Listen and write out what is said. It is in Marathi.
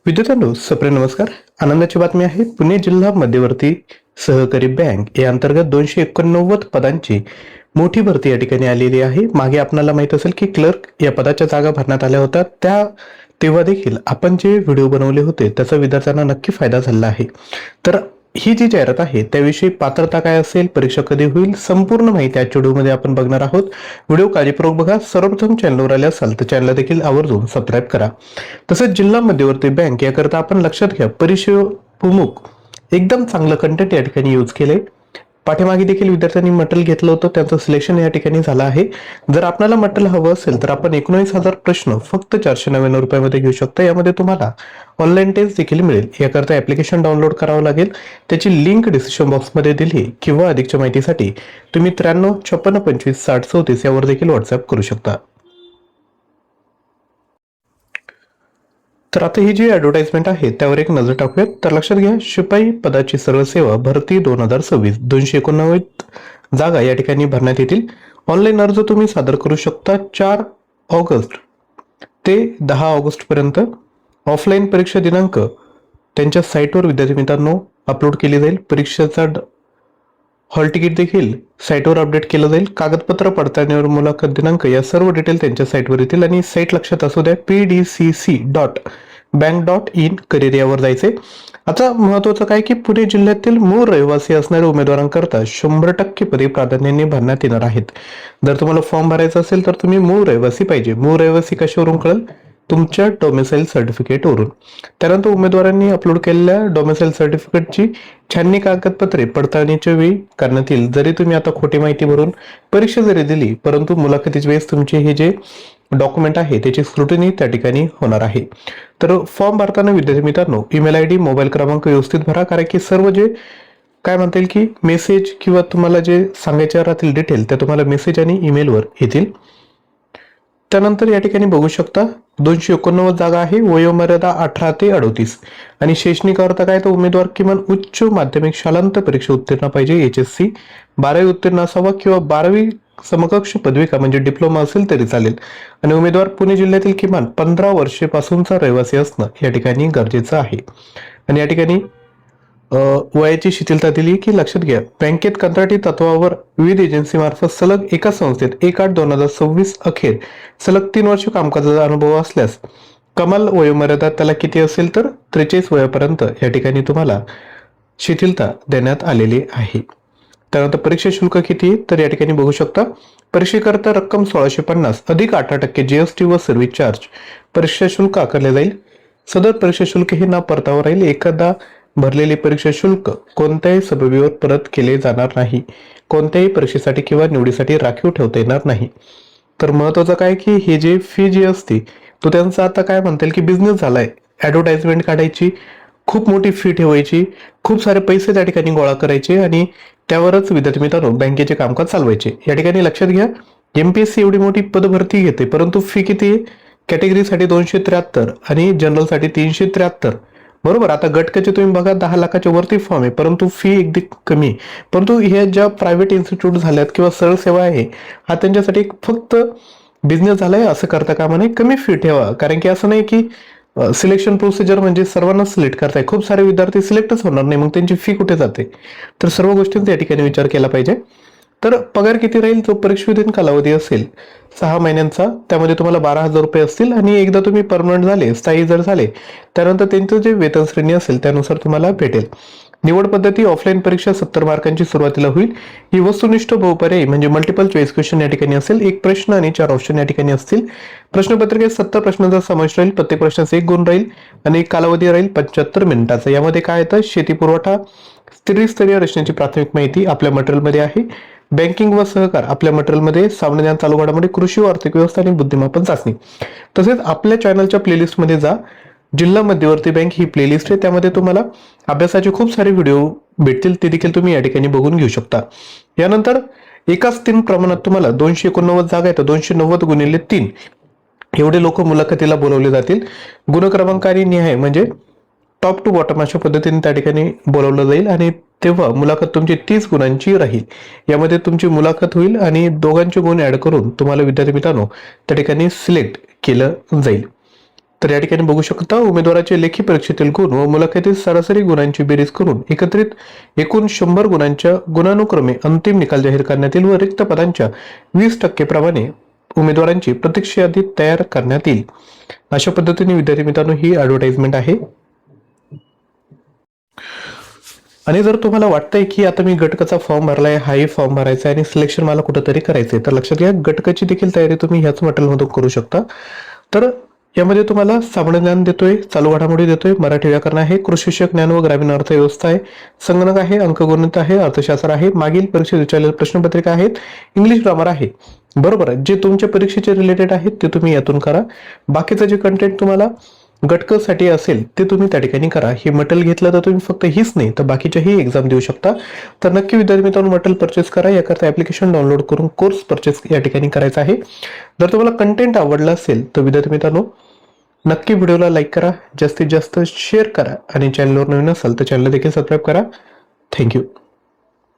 विद्यार्थ्यांनो सप्रे नमस्कार. आनंदाची बातमी आहे. पुणे जिल्हा मध्यवर्ती सहकारी बँक या अंतर्गत 289 पदांची मोठी भरती या ठिकाणी आलेली आहे. मागे आपल्याला माहित असेल की क्लर्क या पदाच्या जागा भरण्यात आल्या होत्या. तेव्हा देखील आपण जे व्हिडिओ बनवले होते त्याचा विद्यार्थ्यांना नक्की फायदा झाला आहे. तर ही जी जाहिरात आहे त्याविषयी पात्रता काय असेल, परीक्षा कधी होईल, संपूर्ण माहिती आजच्या व्हिडिओमध्ये आपण बघणार आहोत. व्हिडिओ काळजीपूर्वक बघा. सर्वप्रथम चॅनलवर आले असाल तर चॅनलला देखील आवर्जून सबस्क्राईब करा. तसंच जिल्हा मध्यवर्ती बँक याकरता आपण लक्षात घ्या, परीक्षेप्रमुख एकदम चांगलं कंटेंट या ठिकाणी यूज केले. पाठीमागे देखील विद्यार्थ्यांनी मटेरियल घेतलं होतं, त्यांचं सिलेक्शन या ठिकाणी झालं आहे. जर आपल्याला मटेरियल हवं असेल तर आपण 19,000 प्रश्न फक्त 499 रुपयामध्ये घेऊ शकता. यामध्ये तुम्हाला ऑनलाईन टेस्ट देखील मिळेल. याकरता ऍप्लिकेशन डाउनलोड करावं लागेल. त्याची लिंक डिस्क्रिप्शन बॉक्समध्ये दिली किंवा अधिकच्या माहितीसाठी तुम्ही 93 56 25 60 34 यावर देखील व्हॉट्सअप करू शकता. तर आता ही जी ऍडव्हर्टाइजमेंट आहे त्यावर एक नजर टाकूयात. तर लक्षात घ्या, शिपाई पदाची सर्व सेवा भरती 2026 289 जागा या ठिकाणी भरण्यात येतील. ऑनलाईन अर्ज तुम्ही सादर करू शकता 4 ऑगस्ट ते 10 ऑगस्ट पर्यंत. ऑफलाईन परीक्षा दिनांक त्यांच्या साईटवर विद्यार्थी मित्रांनो अपलोड केली जाईल. परीक्षेचा हॉल तिकीट देखील साईटवर अपडेट केलं जाईल. कागदपत्र पडताळणीवर मुलाखत दिनांक या सर्व डिटेल त्यांच्या साईटवर येतील. आणि साईट लक्षात असू द्या, pdcc.bank.in करिअर यावर जायचे. आता महत्वाचं काय की पुणे जिल्ह्यातील मूळ रहिवासी असणाऱ्या उमेदवारांकरता 100% पदे प्राधान्याने भरण्यात येणार आहेत. जर तुम्हाला फॉर्म भरायचा असेल तर तुम्ही मूळ रहिवासी पाहिजे. मूळ रहिवासी कशावरून कळेल? तुमच्या डोमेसाईल सर्टिफिकेटवरून. त्यानंतर उमेदवारांनी अपलोड केलेल्या डोमेसाईल सर्टिफिकेटची छाननी कागदपत्रे पडताळणीच्या वेळी करण्यात येईल. जरी तुम्ही आता खोटी माहिती भरून परीक्षा जरी दिली, परंतु मुलाखतीच्या वेळेस तुमचे हे जे डॉक्युमेंट आहे त्याची स्क्रुटिनी त्या ठिकाणी होणार आहे. तर फॉर्म भरताना विद्यार्थी मित्रांनो ईमेल आयडी, मोबाईल क्रमांक व्यवस्थित भरा, कारण की सर्व जे काय म्हणता येईल की मेसेज किंवा तुम्हाला जे सांगायचे राहतील डिटेल त्या तुम्हाला मेसेज आणि ईमेलवर येतील. त्यानंतर या ठिकाणी बघू शकता 289 जागा आहे. वयोमर्यादा 18 ते 38 आणि शैक्षणिक अर्थ काय तर उमेदवार किमान उच्च माध्यमिक शालांत परीक्षा उत्तीर्ण पाहिजे. HSC 12वी उत्तीर्ण असावा किंवा 12वी समकक्ष पदविका म्हणजे डिप्लोमा असेल तरी चालेल. आणि उमेदवार पुणे जिल्ह्यातील किमान 15 वर्षापासूनचा रहिवासी असणं या ठिकाणी गरजेचं आहे. आणि या ठिकाणी वयाची शिथिलता दिली की लक्षात घ्या, बँकेत कंत्राटी तत्वावर विविध एजन्सी मार्फत सलग एका संस्थेत 1/8/2026 अखेर सलग 3 वर्ष कामकाजाचा अनुभव असल्यास कमाल वयोमर्यादा त्याला किती असेल तर 43 वयापर्यंत या ठिकाणी तुम्हाला शिथिलता देण्यात आलेली आहे. त्यानंतर परीक्षा शुल्क किती तर या ठिकाणी बघू शकता, परीक्षेकरता रक्कम 1650 अधिक 18% GST व सर्व्हिस चार्ज परीक्षा शुल्क आकारले जाईल. सदर परीक्षा शुल्क हे न परतावा राहील. एकदा भरलेले परीक्षा शुल्क कोणत्याही सबबीवर परत केले जाणार नाही. कोणत्याही परीक्षेसाठी किंवा निवडीसाठी राखीव ठेवता येणार नाही. तर महत्वाचं काय की हे जे फी जी असते तो त्यांचा आता काय म्हणता येईल की बिझनेस झालाय. ऍडव्हर्टाइजमेंट काढायची, खूप मोठी फी ठेवायची, खूप सारे पैसे त्या ठिकाणी गोळा करायचे आणि त्यावरच विद्यार्थी मित्रांनो बँकेचे कामकाज चालवायचे. या ठिकाणी लक्षात घ्या, MPSC एवढी मोठी पदभरती घेते परंतु फी किती आहे? कॅटेगरीसाठी 273 आणि जनरलसाठी 373. बरोबर. आता गटकचे तुम्ही बघा 10 लाखाच्या वरती फॉर्म आहे परंतु फी एकदम कमी. परंतु ह्या ज्या प्रायव्हेट इन्स्टिट्यूट झाल्यात किंवा सरळ सेवा आहे हा त्यांच्यासाठी फक्त बिझनेस झालाय असं करता कामा नये. कमी फी ठेवा, कारण की असं नाही की सिलेक्शन प्रोसिजर म्हणजे सर्वांना सिलेक्ट करताय. खूप सारे विद्यार्थी सिलेक्टच होणार नाही, मग त्यांची फी कुठे जाते? तर सर्व गोष्टींचा या ठिकाणी विचार केला पाहिजे. तर पगार किती राहील? जो परीक्षेतील कालावधी असेल 6 महिन्यांचा, त्यामध्ये तुम्हाला 12,000 रुपये असतील. आणि एकदा तुम्ही परमनंट झाले, स्थायी जर झाले, त्यानंतर त्यांचं जे वेतन श्रेणी असेल त्यानुसार तुम्हाला भेटेल. निवड पद्धती ऑफलाईन परीक्षा 70 मार्कांची सुरुवातीला होईल. ही वस्तुनिष्ठ बहुपर्यायी म्हणजे मल्टिपल चॉईस क्वेश्चन या ठिकाणी असेल. 1 प्रश्न आणि 4 ऑप्शन या ठिकाणी असतील. प्रश्नपत्रिकेत 70 प्रश्नांचा समावेश राहील. प्रत्येक प्रश्नाचा 1 गुण राहील आणि कालावधी राहील 75 मिनिटाचा. यामध्ये काय येतं? शेती पुरवठा, त्रिस्तरीय रचनेची प्राथमिक माहिती आपल्या मटेरियलमध्ये आहे. बँकिंग व सहकार आपल्या मटेरियलमध्ये, सामान्य ज्ञान चालू घडामोडी, कृषी व आर्थिक व्यवस्था आणि बुद्धिमापन चाचणी. तसेच आपल्या चॅनलच्या प्लेलिस्टमध्ये जा. जिल्हा मध्यवर्ती बँक ही प्लेलिस्ट आहे, त्यामध्ये तुम्हाला अभ्यासाचे खूप सारे व्हिडिओ भेटतील, ते देखील तुम्ही या ठिकाणी बघून घेऊ शकता. यानंतर एकाच 3 प्रमाणात तुम्हाला 289 जागा आहेत, 290 गुणिले 3 एवढे लोक मुलाखतीला बोलवले जातील. गुणक्रमांकाने निहाय म्हणजे टॉप टू बॉटम अशा पद्धतीने त्या ठिकाणी बोलवलं जाईल. आणि तेव्हा मुलाखत तुमची 30 गुणांची राहील. यामध्ये तुमची मुलाखत होईल आणि दोघांचे गुण ऍड करून तुम्हाला विद्यार्थी मित्रांनो त्या ठिकाणी सिलेक्ट केलं जाईल. तर या ठिकाणी बघू शकता उमेदवाराचे लेखी परीक्षेतील गुण व मुलाखतीत सरासरी गुणांची बेरीज करून एकत्रित एकूण 100 गुणांच्या गुणानुक्रमे अंतिम निकाल जाहीर करण्यात येईल व रिक्त पदांच्या 20% प्रमाणे उमेदवारांची प्रतीक्षा यादी तयार करण्यात येईल. अशा पद्धतीने विद्यार्थी मित्रांनो ही ऍडव्हर्टाइजमेंट आहे. आणि जर तुम्हाला वाटतंय की आता मी गटकाचा फॉर्म भरलाय, हाही फॉर्म भरायचा आहे आणि सिलेक्शन मला कुठेतरी करायचंय, तर लक्षात घ्या गटकाची देखील तयारी तुम्ही ह्याच मॉडेलमधून करू शकता. तर यामध्ये तुम्हाला सामान्य ज्ञान देतोय, चालू घडामोडी देतोय, मराठी व्याकरण आहे, कृषीविषयक ज्ञान व ग्रामीण अर्थव्यवस्था आहे, संगणक आहे, अंकगणित आहे, अर्थशास्त्र आहे, मागील परीक्षेत विचारलेल्या प्रश्नपत्रिका आहेत, इंग्लिश ग्रामर आहे. बरोबर आहे. जे तुमच्या परीक्षेचे रिलेटेड आहेत ते तुम्ही यातून करा. बाकीचं जे कंटेंट तुम्हाला गटकसाठी असेल ते तुम्ही त्या ठिकाणी करा. हे मटेरियल घेतलं तर तुम्ही फक्त हीच नाही तर बाकीच्याही एक्झाम देऊ शकता. तर नक्की विद्यार्थी मित्रांनो मटेरियल परचेस करा. याकरता ऍप्लिकेशन डाउनलोड करून कोर्स परचेस या ठिकाणी करायचा आहे. जर तुम्हाला कंटेंट आवडला असेल तर विद्यार्थी मित्रांनो नक्की व्हिडिओला लाईक करा, जास्तीत जास्त शेअर करा आणि चॅनलवर नवीन असाल तर चॅनलला देखील सबस्क्राईब करा. थँक्यू.